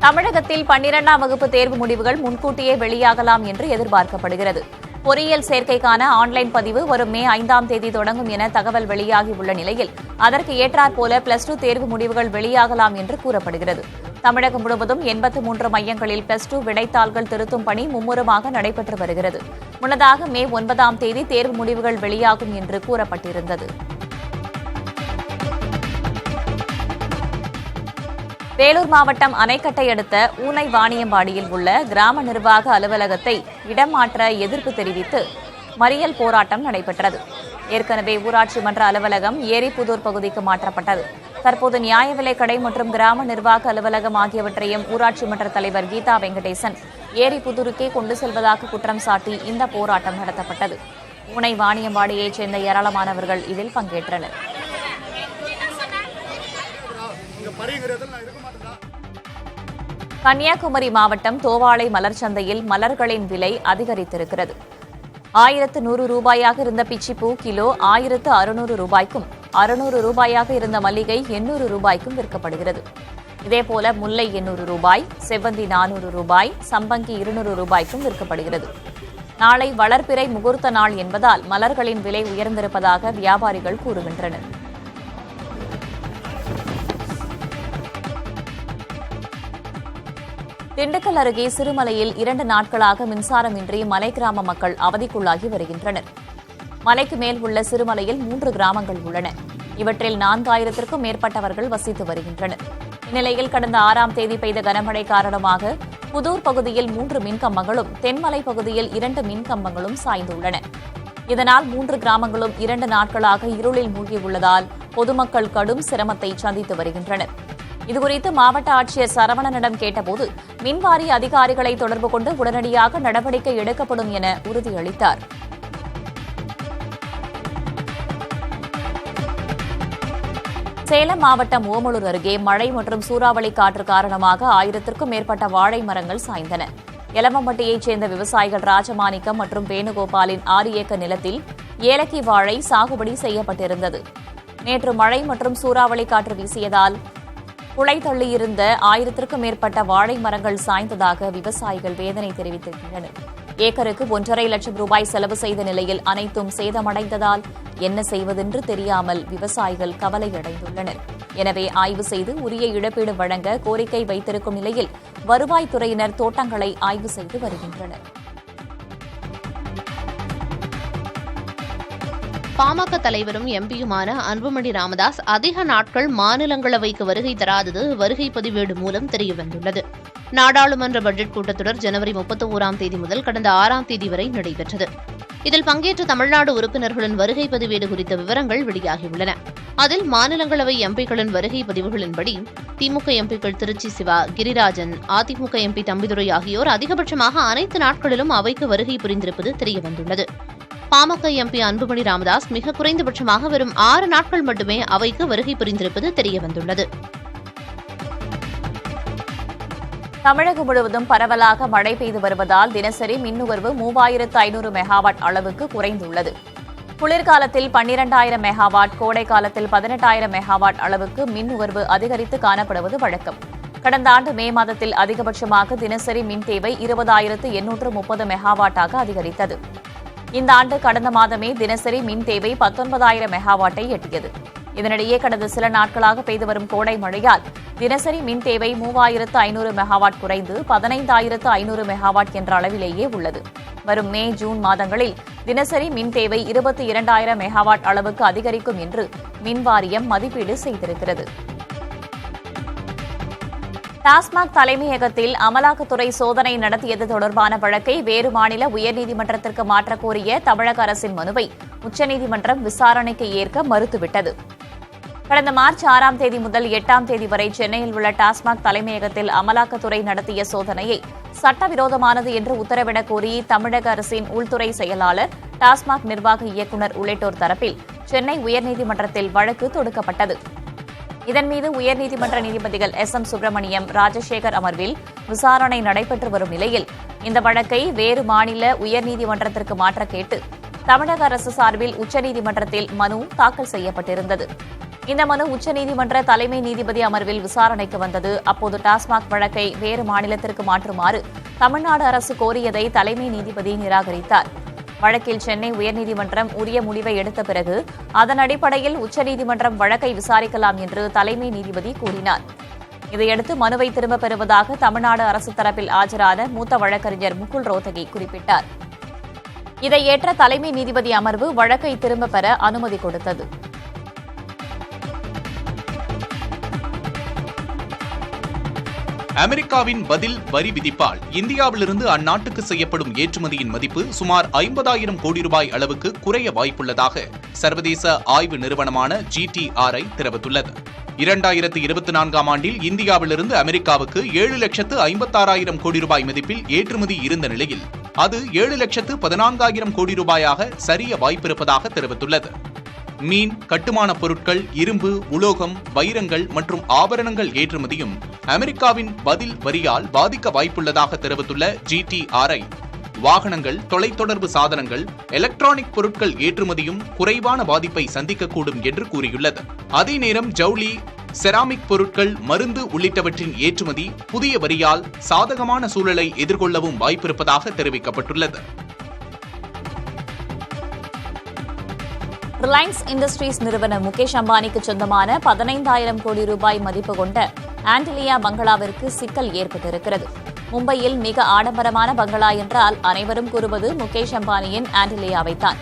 தமிழகத்தில் 12ஆம் வகுப்பு தேர்வு முடிவுகள் முன்கூட்டியே வெளியாகலாம் என்று எதிர்பார்க்கப்படுகிறது. பொறியியல் சேர்க்கைக்கான ஆன்லைன் பதிவு வரும் மே 5ஆம் தேதி தொடங்கும் என தகவல் வெளியாகியுள்ள நிலையில் அதற்கு ஏற்றாற்போல +2 தேர்வு முடிவுகள் வெளியாகலாம் என்று கூறப்படுகிறது. தமிழகம் முழுவதும் 83 மையங்களில் +2 விடைத்தாள்கள் திருத்தும் பணி மும்முரமாக நடைபெற்று வருகிறது. முன்னதாக மே 9ஆம் தேதி தேர்வு முடிவுகள் வெளியாகும் என்று கூறப்பட்டிருந்தது. வேலூர் மாவட்டம் அணைக்கட்டை அடுத்த ஊனை வாணியம்பாடியில் உள்ள கிராம நிர்வாக அலுவலகத்தை இடம் மாற்ற எதிர்ப்பு தெரிவித்து மறியல் போராட்டம் நடைபெற்றது. ஏற்கனவே ஊராட்சி மன்ற அலுவலகம் ஏரிப்புதூர் பகுதிக்கு மாற்றப்பட்டது. தற்போது நியாய விலைக் கடை மற்றும் கிராம நிர்வாக அலுவலகம் ஆகியவற்றையும் ஊராட்சி மன்ற தலைவர் கீதா வெங்கடேசன் ஏரிப்புதூருக்கே கொண்டு செல்வதாக குற்றம் சாட்டி இந்த போராட்டம் நடத்தப்பட்டது. ஊனை வாணியம்பாடியைச் சேர்ந்த ஏராளமானவர்கள் இதில் பங்கேற்றனர். கன்னியாகுமரி மாவட்டம் தோவாளை மலர் சந்தையில் மலர்களின் விலை அதிகரித்திருக்கிறது. 1100 ரூபாயாக இருந்த பிச்சிப்பூ கிலோ 1600 ரூபாய்க்கும், 600 ரூபாயாக இருந்த மல்லிகை 800 ரூபாய்க்கும் விற்கப்படுகிறது. இதேபோல முல்லை 800 ரூபாய், செவ்வந்தி 400 ரூபாய், சம்பங்கி 200 ரூபாய்க்கும் விற்கப்படுகிறது. நாளை வளர்பிறை முகூர்த்த நாள் என்பதால் மலர்களின் விலை உயர்ந்திருப்பதாக வியாபாரிகள் கூறுகின்றனர். திண்டுக்கல் அருகே சிறுமலையில் 2 நாட்களாக மின்சாரமின்றி மலை கிராம மக்கள் அவதிக்குள்ளாகி வருகின்றனர். மலைக்கு மேல் உள்ள சிறுமலையில் 3 கிராமங்கள் உள்ளன. இவற்றில் 4000த்திற்கும் மேற்பட்டவர்கள் வசித்து வருகின்றனர். இந்நிலையில் கடந்த 6ஆம் தேதி பெய்த கனமழை காரணமாக புதூர் பகுதியில் 3 மின்கம்பங்களும், தென்மலை பகுதியில் 2 மின்கம்பங்களும் சாய்ந்துள்ளன. இதனால் 3 கிராமங்களும் 2 நாட்களாக இருளில் மூழ்கியுள்ளதால் பொதுமக்கள் கடும் சிரமத்தை சந்தித்து வருகின்றனர். இதுகுறித்து மாவட்ட ஆட்சியர் சரவணனிடம் கேட்டபோது மின்வாரிய அதிகாரிகளை தொடர்பு கொண்டு உடனடியாக நடவடிக்கை எடுக்கப்படும் என உறுதியளித்தார். சேலம் மாவட்டம் ஓமலூர் அருகே மழை மற்றும் சூறாவளி காற்று காரணமாக 1000த்திற்கும் மேற்பட்ட வாழை மரங்கள் சாய்ந்தன. எலமம்பட்டியைச் சேர்ந்த விவசாயிகள் ராஜமாணிக்கம் மற்றும் வேணுகோபாலின் 6 ஏக்கர் நிலத்தில் ஏலக்கி வாழை சாகுபடி செய்யப்பட்டிருந்தது. நேற்று மழை மற்றும் சூறாவளி காற்று வீசியதால் புழை தள்ளியிருந்த 1000த்திற்கும் மேற்பட்ட வாழை மரங்கள் சாய்ந்ததாக விவசாயிகள் வேதனை தெரிவித்திருக்கின்றனர். ஏக்கருக்கு 1.5 லட்சம் ரூபாய் செலவு செய்த நிலையில் அனைத்தும் சேதமடைந்ததால் என்ன செய்வதென்று தெரியாமல் விவசாயிகள் கவலையடைந்துள்ளனர். எனவே ஆய்வு செய்து உரிய இழப்பீடு வழங்க கோரிக்கை வைத்திருக்கும் நிலையில் வருவாய்த்துறையினர் தோட்டங்களை ஆய்வு செய்து வருகின்றனர். பாமக தலைவரும் எம்பியுமான அன்புமணி ராமதாஸ் அதிக நாட்கள் மாநிலங்களவைக்கு வருகை தராதது வருகை பதிவேடு மூலம் தெரியவந்துள்ளது. நாடாளுமன்ற பட்ஜெட் கூட்டத்தொடர் ஜனவரி 31ஆம் தேதி முதல் கடந்த 6ஆம் தேதி வரை நடைபெற்றது. இதில் பங்கேற்ற தமிழ்நாடு உறுப்பினர்களின் வருகை பதிவேடு குறித்த விவரங்கள் வெளியாகியுள்ளன. அதில் மாநிலங்களவை எம்பிக்களின் வருகை பதிவுகளின்படி திமுக எம்பிக்கள் திருச்சி சிவா, கிரிராஜன், அதிமுக எம்பி தம்பிதுரை ஆகியோர் அதிகபட்சமாக அனைத்து நாட்களிலும் அவைக்கு வருகை புரிந்திருப்பது தெரியவந்துள்ளது. பாமக எம்பி அன்புமணி ராமதாஸ் மிக குறைந்தபட்சமாக வெறும் 6 நாட்கள் மட்டுமே அவைக்கு வருகை புரிந்திருப்பது தெரியவந்துள்ளது. தமிழகம் முழுவதும் பரவலாக மழை பெய்து வருவதால் தினசரி மின் நுகர்வு 3500 மெகாவாட் அளவுக்கு குறைந்துள்ளது. குளிர்காலத்தில் 12000 மெகாவாட், கோடை காலத்தில் 18000 மெகாவாட் அளவுக்கு மின் நுகர்வு அதிகரித்து காணப்படுவது வழக்கம். கடந்த ஆண்டு மே மாதத்தில் அதிகபட்சமாக தினசரி மின் தேவை 20830 மெகாவாட்டாக அதிகரித்தது. இந்த ஆண்டு கடந்த மாதமே தினசரி மின் தேவை 19000 மெகாவாட்டை எட்டியது. இதனிடையே கடந்த சில நாட்களாக பெய்து வரும் கோடை மழையால் தினசரி மின் தேவை 3500 மெகாவாட் குறைந்து 15500 மெகாவாட் என்ற அளவிலேயே உள்ளது. வரும் மே, ஜூன் மாதங்களில் தினசரி மின் தேவை 22,000 மெகாவாட் அளவுக்கு அதிகரிக்கும் என்று மின் வாரியம் மதிப்பீடு செய்திருக்கிறது. டாஸ்மாக் தலைமையகத்தில் அமலாக்கத்துறை சோதனை நடத்தியது தொடர்பான வழக்கை வேறு மாநில உயர்நீதிமன்றத்திற்கு மாற்றக் கோரிய தமிழக அரசின் மனுவை உச்சநீதிமன்றம் விசாரணைக்கு ஏற்க மறுத்துவிட்டது. கடந்த மார்ச் 6ஆம் தேதி முதல் 8ஆம் தேதி வரை சென்னையில் உள்ள டாஸ்மாக் தலைமையகத்தில் அமலாக்கத்துறை நடத்திய சோதனையை சட்டவிரோதமானது என்று உத்தரவிடக் கோரி தமிழக அரசின் உள்துறை செயலாளர், டாஸ்மாக் நிர்வாக இயக்குநர் உள்ளிட்டோர் தரப்பில் சென்னை உயர்நீதிமன்றத்தில் வழக்கு தொடுக்கப்பட்டது. இதன் மீது உயர்நீதிமன்ற நீதிபதிகள் SM சுப்பிரமணியம், ராஜசேகர் அமர்வில் விசாரணை நடைபெற்று வரும் நிலையில் இந்த வழக்கை வேறு மாநில உயர்நீதிமன்றத்திற்கு மாற்ற கேட்டு தமிழக அரசு சார்பில் உச்சநீதிமன்றத்தில் மனு தாக்கல் செய்யப்பட்டிருந்தது. இந்த மனு உச்சநீதிமன்ற தலைமை நீதிபதி அமர்வில் விசாரணைக்கு வந்தது. அப்போது டாஸ்மாக் வழக்கை வேறு மாநிலத்திற்கு மாற்றுமாறு தமிழ்நாடு அரசு கோரியதை தலைமை நீதிபதி நிராகரித்தார். வழக்கில் சென்னை உயர்நீதிமன்றம் உரிய முடிவை எடுத்த பிறகு அதன் அடிப்படையில் உச்சநீதிமன்றம் வழக்கை விசாரிக்கலாம் என்று தலைமை நீதிபதி கூறினார். இதையடுத்து மனுவை திரும்பப் பெறுவதாக தமிழ்நாடு அரசு தரப்பில் ஆஜரான மூத்த வழக்கறிஞர் முகுல் ரோத்தகி குறிப்பிட்டார். இதை ஏற்ற தலைமை நீதிபதி அமர்வு வழக்கை திரும்பப் பெற அனுமதி கொடுத்தது. அமெரிக்காவின் பதில் வரி விதிப்பால் இந்தியாவிலிருந்து அந்நாட்டுக்கு செய்யப்படும் ஏற்றுமதியின் மதிப்பு சுமார் 50,000 கோடி ரூபாய் அளவுக்கு குறைய வாய்ப்புள்ளதாக சர்வதேச ஆய்வு நிறுவனமான GTRI தெரிவித்துள்ளது. 2024ஆம் ஆண்டில் இந்தியாவிலிருந்து அமெரிக்காவுக்கு 7,56,000 கோடி ரூபாய் மதிப்பில் ஏற்றுமதி இருந்த நிலையில் அது 7,14,000 கோடி ரூபாயாக சரிய வாய்ப்பிருப்பதாக தெரிவித்துள்ளது. மீன், கட்டுமான பொருட்கள், இரும்பு, உலோகம், வைரங்கள் மற்றும் ஆபரணங்கள் ஏற்றுமதியும் அமெரிக்காவின் பதில் வரியால் பாதிக்க வாய்ப்புள்ளதாக தெரிவித்துள்ள GTRI, வாகனங்கள், தொலைத்தொடர்பு சாதனங்கள், எலக்ட்ரானிக் பொருட்கள் ஏற்றுமதியும் குறைவான பாதிப்பை சந்திக்கக்கூடும் என்று கூறியுள்ளது. அதே நேரம் ஜவுளி, செராமிக் பொருட்கள், மருந்து உள்ளிட்டவற்றின் ஏற்றுமதி புதிய வரியால் சாதகமான சூழலை எதிர்கொள்ளவும் வாய்ப்பிருப்பதாக தெரிவிக்கப்பட்டுள்ளது. ரிலையன்ஸ் இண்டஸ்ட்ரீஸ் நிறுவனர் முகேஷ் அம்பானிக்கு சொந்தமான 15,000 கோடி ரூபாய் மதிப்பு கொண்ட ஆண்டிலியா பங்களாவிற்கு சிக்கல் ஏற்பட்டிருக்கிறது. மும்பையில் மிக ஆடம்பரமான பங்களா என்றால் அனைவரும் கூறுவது முகேஷ் அம்பானியின் ஆண்டிலியாவைத்தான்.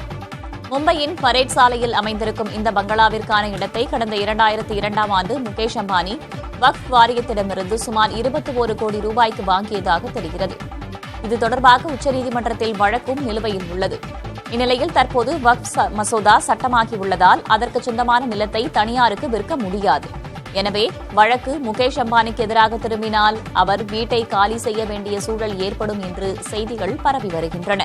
மும்பையின் பரேட் சாலையில் அமைந்திருக்கும் இந்த பங்களாவிற்கான இடத்தை கடந்த 2002ஆம் ஆண்டு முகேஷ் அம்பானி வக்ஃப் வாரியத்திடமிருந்து சுமார் 21 கோடி ரூபாய்க்கு வாங்கியதாக தெரிகிறது. இது தொடர்பாக உச்சநீதிமன்றத்தில் வழக்கும் நிலுவையில் உள்ளது. இந்நிலையில் தற்போது வக்ஃப் மசோதா சட்டமாகியுள்ளதால் அதற்கு சொந்தமான நிலத்தை தனியாருக்கு விற்க முடியாது. எனவே வழக்கு முகேஷ் அம்பானிக்கு எதிராக திரும்பினால் அவர் வீட்டை காலி செய்ய வேண்டிய சூழல் ஏற்படும் என்று செய்திகள் பரவி வருகின்றன.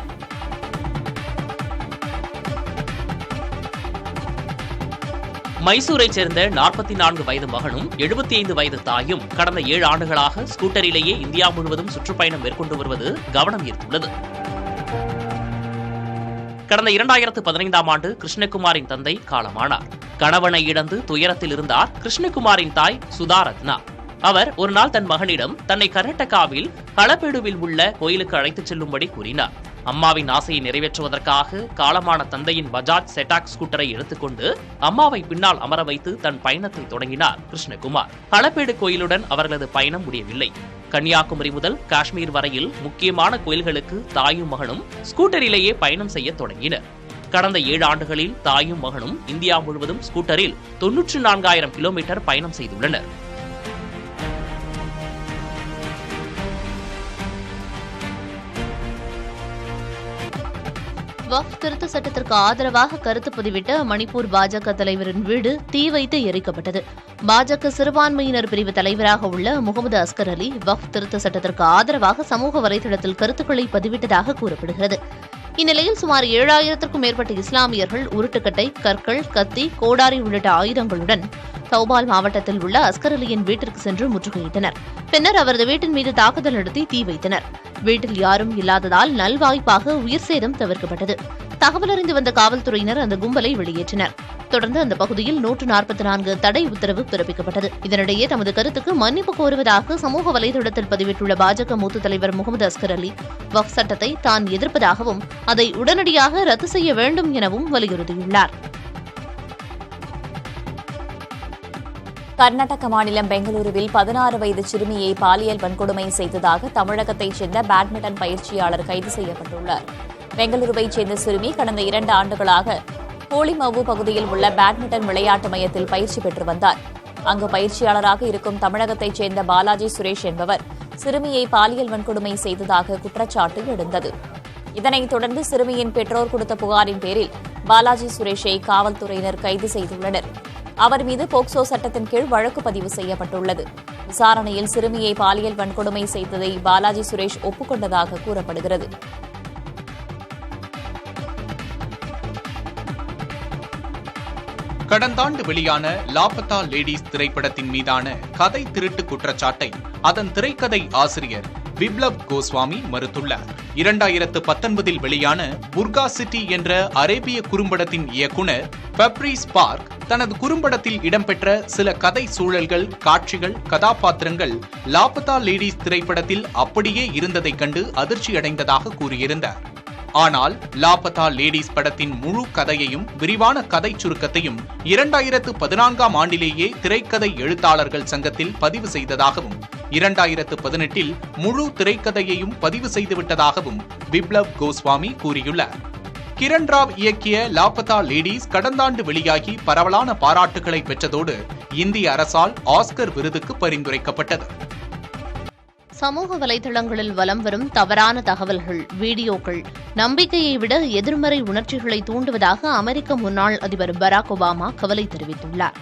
மைசூரைச் சேர்ந்த 44 வயது மகனும் 75 வயது தாயும் கடந்த 7 ஆண்டுகளாக ஸ்கூட்டரிலேயே இந்தியா முழுவதும் சுற்றுப்பயணம் மேற்கொண்டு வருவது கவனம் ஈர்த்துள்ளது. கடந்த 2015ஆம் ஆண்டு கிருஷ்ணகுமாரின் தந்தை காலமானார். கணவனை இழந்து துயரத்தில் இருந்தார் கிருஷ்ணகுமாரின் தாய் சுதா ரத்னா. அவர் ஒரு நாள் தன் மகனிடம் தன்னை கர்நாடகாவில் ஹளபேடுவில் உள்ள கோயிலுக்கு அழைத்துச் செல்லும்படி கூறினார். அம்மாவின் ஆசையை நிறைவேற்றுவதற்காக காலமான தந்தையின் பஜாஜ் செட்டாக் ஸ்கூட்டரை எடுத்துக்கொண்டு அம்மாவை பின்னால் அமர வைத்து தன் பயணத்தை தொடங்கினார் கிருஷ்ணகுமார். ஹளபேடு கோயிலுடன் அவர்களது பயணம் முடியவில்லை. கன்னியாகுமரி முதல் காஷ்மீர் வரையில் முக்கியமான கோயில்களுக்கு தாயும் மகனும் ஸ்கூட்டரிலேயே பயணம் செய்ய தொடங்கினர். கடந்த 7 ஆண்டுகளில் தாயும் மகனும் இந்தியா முழுவதும் ஸ்கூட்டரில் 94,000 கிலோமீட்டர் பயணம் செய்துள்ளனர். வக்ஃப் திருத்த சட்டத்திற்கு ஆதரவாக கருத்து பதிவிட்ட மணிப்பூர் பாஜக தலைவரின் வீடு தீ வைத்து எரிக்கப்பட்டது. பாஜக சிறுபான்மையினர் பிரிவு தலைவராக உள்ள முகமது அஸ்கர் அலி வக்ஃப் திருத்த சட்டத்திற்கு ஆதரவாக சமூக வலைதளத்தில் கருத்துக்களை பதிவிட்டதாக கூறப்படுகிறது. இந்நிலையில் சுமார் 7,000க்கும் மேற்பட்ட இஸ்லாமியர்கள் உருட்டுக்கட்டை, கற்கள், கத்தி, கோடாரி உள்ளிட்ட ஆயுதங்களுடன் தௌபால் மாவட்டத்தில் உள்ள அஸ்கர் அலியின் வீட்டிற்கு சென்று முற்றுகையிட்டனர். பின்னர் அவரது வீட்டின் மீது தாக்குதல் நடத்தி தீ வைத்தனர். வீட்டில் யாரும் இல்லாததால் நல்வாய்ப்பாக உயிர் சேதம் தவிர்க்கப்பட்டது. தகவல் அறிந்து வந்த காவல்துறையினர் அந்த கும்பலை வெளியேற்றினர். தொடர்ந்து அந்த பகுதியில் 144 தடை உத்தரவு பிறப்பிக்கப்பட்டது. இதனிடையே தமது கருத்துக்கு மன்னிப்பு கோருவதாக சமூக வலைதளத்தில் பதிவிட்டுள்ள பாஜக மூத்த தலைவர் முகமது அஸ்கர் அலி வக்ஃப் சட்டத்தை தான் எதிர்ப்பதாகவும் அதை உடனடியாக ரத்து செய்ய வேண்டும் எனவும் வலியுறுத்தியுள்ளார். கர்நாடக மாநிலம் பெங்களூருவில் 16 வயது சிறுமியை பாலியல் வன்கொடுமை செய்ததாக தமிழகத்தைச் சேர்ந்த பேட்மிண்டன் பயிற்சியாளர் கைது செய்யப்பட்டுள்ளார். பெங்களூருவைச் சேர்ந்த சிறுமி கடந்த 2 ஆண்டுகளாக கோலிமவு பகுதியில் உள்ள பேட்மிண்டன் விளையாட்டு மையத்தில் பயிற்சி பெற்று வந்தார். அங்கு பயிற்சியாளராக இருக்கும் தமிழகத்தைச் சேர்ந்த பாலாஜி சுரேஷ் என்பவர் சிறுமியை பாலியல் வன்கொடுமை செய்ததாக குற்றச்சாட்டு எழுந்தது. இதனைத் தொடர்ந்து சிறுமியின் பெற்றோர் கொடுத்த புகாரின் பேரில் பாலாஜி சுரேஷை காவல்துறையினர் கைது செய்துள்ளனர். அவர் மீது போக்சோ சட்டத்தின் கீழ் வழக்கு பதிவு செய்யப்பட்டுள்ளது. விசாரணையில் சிறுமியை பாலியல் வன்கொடுமை செய்ததை பாலாஜி சுரேஷ் ஒப்புக்கொண்டதாக கூறப்படுகிறது. கடந்த ஆண்டு வெளியான லாபத்தா லேடிஸ் திரைப்படத்தின் மீதான கதை திருட்டு குற்றச்சாட்டை அதன் திரைக்கதை ஆசிரியர் பிப்ளப் கோஸ்வாமி மறுத்துள்ளார். 2019 வெளியான புர்கா சிட்டி என்ற அரேபிய குறும்படத்தின் இயக்குனர் பெப்ரிஸ் பார்க் தனது குறும்படத்தில் இடம்பெற்ற சில கதை சூழல்கள், காட்சிகள், கதாபாத்திரங்கள் லாபத்தா லேடிஸ் திரைப்படத்தில் அப்படியே இருந்ததைக் கண்டு அதிர்ச்சியடைந்ததாக கூறியிருந்தார். ஆனால் லாபத்தா லேடிஸ் படத்தின் முழு கதையையும் விரிவான கதை சுருக்கத்தையும் 2014ஆம் ஆண்டிலேயே திரைக்கதை எழுத்தாளர்கள் சங்கத்தில் பதிவு செய்ததாகவும் 2018இல் முழு திரைக்கதையையும் பதிவு செய்துவிட்டதாகவும் பிப்ளப் கோஸ்வாமி கூறியுள்ளார். கிரண் ராவ் இயக்கிய லாபத்தா லேடிஸ் கடந்த ஆண்டு வெளியாகி பரவலான பாராட்டுகளை பெற்றதோடு இந்திய அரசால் ஆஸ்கர் விருதுக்கு பரிந்துரைக்கப்பட்டது. சமூக வலைதளங்களில் வலம் வரும் தவறான தகவல்கள், வீடியோக்கள் நம்பிக்கையை விட எதிர்மறை உணர்ச்சிகளை தூண்டுவதாக அமெரிக்க முன்னாள் அதிபர் பராக் ஒபாமா கவலை தெரிவித்துள்ளார்.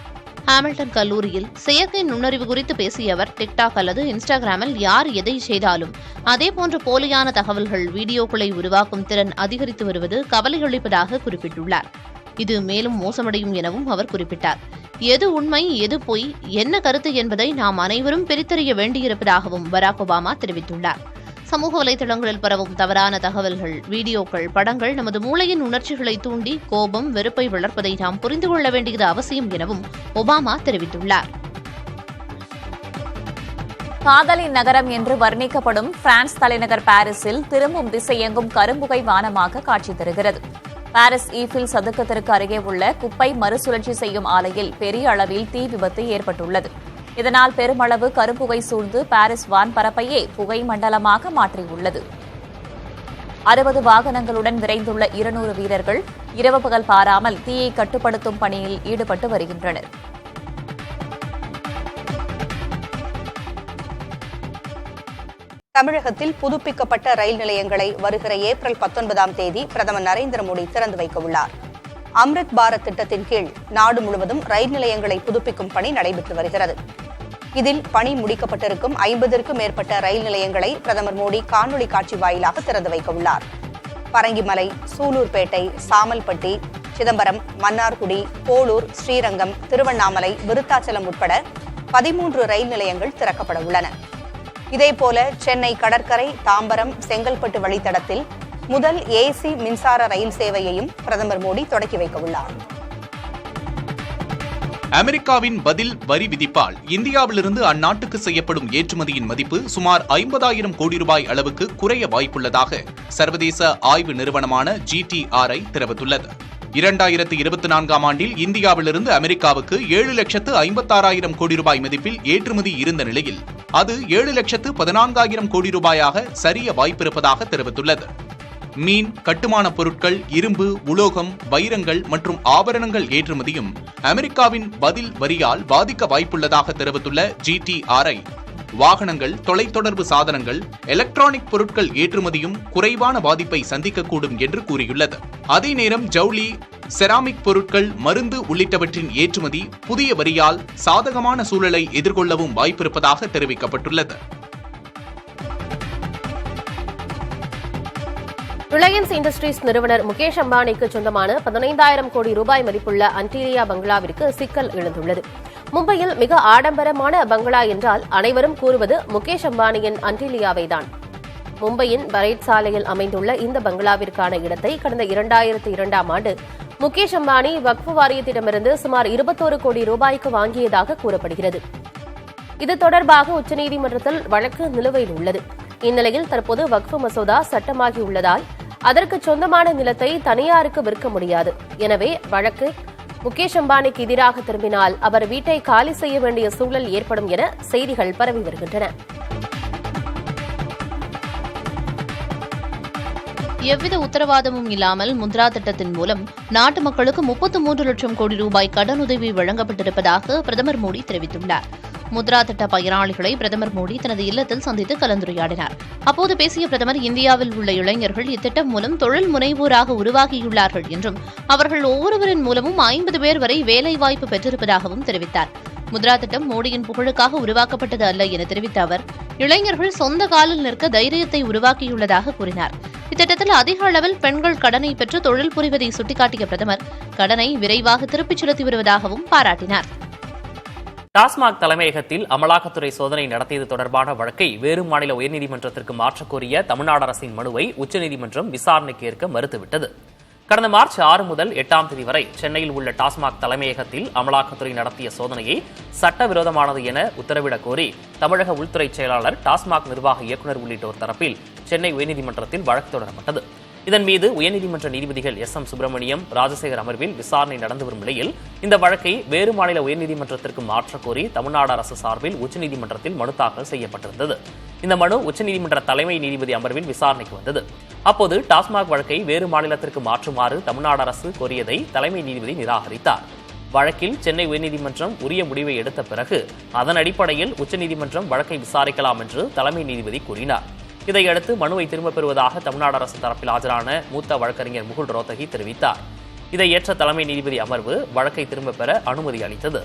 ஹாமில்டன் கல்லூரியில் செயற்கை நுண்ணறிவு குறித்து பேசிய அவர், டிக்டாக் அல்லது இன்ஸ்டாகிராமில் யார் எதை செய்தாலும் அதேபோன்ற போலியான தகவல்கள், வீடியோக்களை உருவாக்கும் திறன் அதிகரித்து வருவது கவலையளிப்பதாக குறிப்பிட்டுள்ளார். இது மேலும் மோசமடையும் எனவும் அவர் குறிப்பிட்டார். எது உண்மை, எது பொய், என்ன கருத்து என்பதை நாம் அனைவரும் பிரித்தறிய வேண்டியிருப்பதாகவும் பராக் ஒபாமா தெரிவித்துள்ளார். சமூக வலைதளங்களில் பரவும் தவறான தகவல்கள், வீடியோக்கள், படங்கள் நமது மூளையின் உணர்ச்சிகளை தூண்டி கோபம், வெறுப்பை வளர்ப்பதை நாம் புரிந்து கொள்ள வேண்டியது அவசியம் எனவும் ஒபாமா தெரிவித்துள்ளார். காதலின் நகரம் என்று வர்ணிக்கப்படும் பிரான்ஸ் தலைநகர் பாரிஸில் திரும்பும் திசையெங்கும் கரும்புகை வானமாக காட்சி தருகிறது. பாரிஸ் ஈஃபில் சதுக்கத்திற்கு அருகே உள்ள குப்பை மறுசுழற்சி செய்யும் ஆலையில் பெரிய அளவில் தீ விபத்து ஏற்பட்டுள்ளது. இதனால் பெருமளவு கரும்புகை சூழ்ந்து பாரிஸ் வான்பரப்பையே புகை மண்டலமாக மாற்றியுள்ளது. 60 வாகனங்களுடன் விரைந்துள்ள 200 வீரர்கள் இரவு பகல் பாராமல் தீயை கட்டுப்படுத்தும் பணியில் ஈடுபட்டு வருகின்றனர். தமிழகத்தில் புதுப்பிக்கப்பட்ட ரயில் நிலையங்களை வருகிற ஏப்ரல் 19ஆம் தேதி பிரதமர் நரேந்திர மோடி திறந்து வைக்க உள்ளார். அம்ரித் பாரத் திட்டத்தின் கீழ் நாடு முழுவதும் ரயில் நிலையங்களை புதுப்பிக்கும் பணி நடைபெற்று வருகிறது. இதில் பணி முடிக்கப்பட்டிருக்கும் 50க்கும் மேற்பட்ட ரயில் நிலையங்களை பிரதமர் மோடி காணொலி காட்சி வாயிலாக திறந்து வைக்க உள்ளார். பரங்கிமலை, சூலூர்பேட்டை, சாமல்பட்டி, சிதம்பரம், மன்னார்குடி, போளூர், ஸ்ரீரங்கம், திருவண்ணாமலை, விருத்தாச்சலம் உட்பட 13 ரயில் நிலையங்கள் திறக்கப்பட உள்ளன. இதேபோல சென்னை கடற்கரை, தாம்பரம், செங்கல்பட்டு வழித்தடத்தில் முதல் ஏசி மின்சார ரயில் சேவையையும் பிரதமர் மோடி தொடக்கி வைக்க உள்ளார். அமெரிக்காவின் பதில் வரி விதிப்பால் இந்தியாவிலிருந்து அந்நாட்டுக்கு செய்யப்படும் ஏற்றுமதியின் மதிப்பு சுமார் 50,000 கோடி ரூபாய் அளவுக்கு குறைய வாய்ப்புள்ளதாக சர்வதேச ஆய்வு நிறுவனமான GTRI தெரிவித்துள்ளது. 2024ஆம் ஆண்டில் இந்தியாவிலிருந்து அமெரிக்காவுக்கு 7,56,000 கோடி ரூபாய் மதிப்பில் ஏற்றுமதி இருந்த நிலையில் அது 7,14,000 கோடி ரூபாயாக சரிய வாய்ப்பிருப்பதாக தெரிவித்துள்ளது. மீன், கட்டுமான பொருட்கள், இரும்பு, உலோகம், வைரங்கள் மற்றும் ஆபரணங்கள் ஏற்றுமதியும் அமெரிக்காவின் பதில் வரியால் பாதிக்க வாய்ப்புள்ளதாக தெரிவித்துள்ள GTRI, வாகனங்கள், தொலைத்தொடர்பு சாதனங்கள், எலக்ட்ரானிக் பொருட்கள் ஏற்றுமதியும் குறைவான பாதிப்பை சந்திக்கக்கூடும் என்று கூறியுள்ளது. அதே நேரம் ஜவுளி, செராமிக் பொருட்கள், மருந்து உள்ளிட்டவற்றின் ஏற்றுமதி புதிய வரியால் சாதகமான சூழலை எதிர்கொள்ளவும் வாய்ப்பிருப்பதாக தெரிவிக்கப்பட்டுள்ளது. ரிலையன்ஸ் இண்டஸ்ட்ரீஸ் நிறுவனர் முகேஷ் அம்பானிக்கு சொந்தமான 15,000 கோடி ரூபாய் மதிப்புள்ள அன்டீலியா பங்களாவிற்கு சிக்கல் எழுந்துள்ளது. மும்பையில் மிக ஆடம்பரமான பங்களா என்றால் அனைவரும் கூறுவது முகேஷ் அம்பானியின் அன்டீலியாவைதான். மும்பையின் பரேட் சாலையில் அமைந்துள்ள இந்த பங்களாவிற்கான இடத்தை கடந்த 2002ஆம் ஆண்டு முகேஷ் அம்பானி வக்ஃப் வாரியத்திடமிருந்து சுமார் 21 கோடி ரூபாய்க்கு வாங்கியதாக கூறப்படுகிறது. இது தொடர்பாக உச்சநீதிமன்றத்தில் வழக்கு நிலுவையில் உள்ளது. இந்நிலையில் தற்போது வக்ஃப் மசோதா சட்டமாகியுள்ளதால் அதற்கு சொந்தமான நிலத்தை தனியாருக்கு விற்க முடியாது. எனவே வழக்கு முகேஷ் அம்பானிக்கு எதிராக திரும்பினால் அவர் வீட்டை காலி செய்ய வேண்டிய சூழல் ஏற்படும் என செய்திகள் பரவி வருகின்றன. எவ்வித உத்தரவாதமும் இல்லாமல் முத்ரா திட்டத்தின் மூலம் நாட்டு மக்களுக்கு 33 லட்சம் கோடி ரூபாய் கடனுதவி வழங்கப்பட்டிருப்பதாக பிரதமர் மோடி தெரிவித்துள்ளார். முத்ரா திட்ட பயனாளிகளை பிரதமர் மோடி தனது இல்லத்தில் சந்தித்து கலந்துரையாடினார். அப்போது பேசிய பிரதமர், இந்தியாவில் உள்ள இளைஞர்கள் இத்திட்டம் மூலம் தொழில் முனைவோராக உருவாகியுள்ளார்கள் என்றும் அவர்கள் ஒவ்வொருவரின் மூலமும் 50 பேர் வரை வேலைவாய்ப்பு பெற்றிருப்பதாகவும் தெரிவித்தார். முத்ரா திட்டம் மோடியின் புகழுக்காக உருவாக்கப்பட்டது அல்ல என தெரிவித்த அவர், இளைஞர்கள் சொந்த காலில் நிற்க தைரியத்தை உருவாக்கியுள்ளதாக கூறினார். இத்திட்டத்தில் அதிக அளவில் பெண்கள் கடனை பெற்று தொழில் புரிவதை சுட்டிக்காட்டிய பிரதமர், கடனை விரைவாக திருப்பிச் செலுத்தி வருவதாகவும் பாராட்டினார். டாஸ்மாக் தலைமையகத்தில் அமலாக்கத்துறை சோதனை நடத்தியது தொடர்பான வழக்கை வேறு மாநில உயர்நீதிமன்றத்திற்கு மாற்றக் கோரிய தமிழ்நாடு அரசின் மனுவை உச்சநீதிமன்றம் விசாரணைக்கு ஏற்க மறுத்துவிட்டது. கடந்த மார்ச் 6 முதல் 8ஆம் தேதி வரை சென்னையில் உள்ள டாஸ்மாக் தலைமையகத்தில் அமலாக்கத்துறை நடத்திய சோதனையை சட்டவிரோதமானது என உத்தரவிடக் கோரி தமிழக உள்துறை செயலாளர், டாஸ்மாக் நிர்வாக இயக்குநர் உள்ளிட்டோர் தரப்பில் சென்னை உயர்நீதிமன்றத்தில் வழக்கு தொடரப்பட்டது. இதன் மீது உயர்நீதிமன்ற நீதிபதிகள் SM சுப்பிரமணியம், ராஜசேகர் அமர்வில் விசாரணை நடந்து வரும் நிலையில் இந்த வழக்கை வேறு மாநில உயர்நீதிமன்றத்திற்கு மாற்றக் கோரி தமிழ்நாடு அரசு சார்பில் உச்சநீதிமன்றத்தில் மனு தாக்கல் செய்யப்பட்டிருந்தது. இந்த மனு உச்சநீதிமன்ற தலைமை நீதிபதி அமர்வில் விசாரணைக்கு வந்தது. அப்போது டாஸ்மாக் வழக்கை வேறு மாநிலத்திற்கு மாற்றுமாறு தமிழ்நாடு அரசு கோரியதை தலைமை நீதிபதி நிராகரித்தார். வழக்கில் சென்னை உயர்நீதிமன்றம் உரிய முடிவை எடுத்த பிறகு அதன் அடிப்படையில் உச்சநீதிமன்றம் வழக்கை விசாரிக்கலாம் என்று தலைமை நீதிபதி கூறினார். இதையடுத்து மனுவை திரும்பப் பெறுவதாக தமிழ்நாடு அரசு தரப்பில் ஆஜரான மூத்த வழக்கறிஞர் முகுல் ரோத்தகி தெரிவித்தார். இதை ஏற்ற தலைமை நீதிபதி அமர்வு வழக்கை திரும்பப் பெற அனுமதி அளித்தது.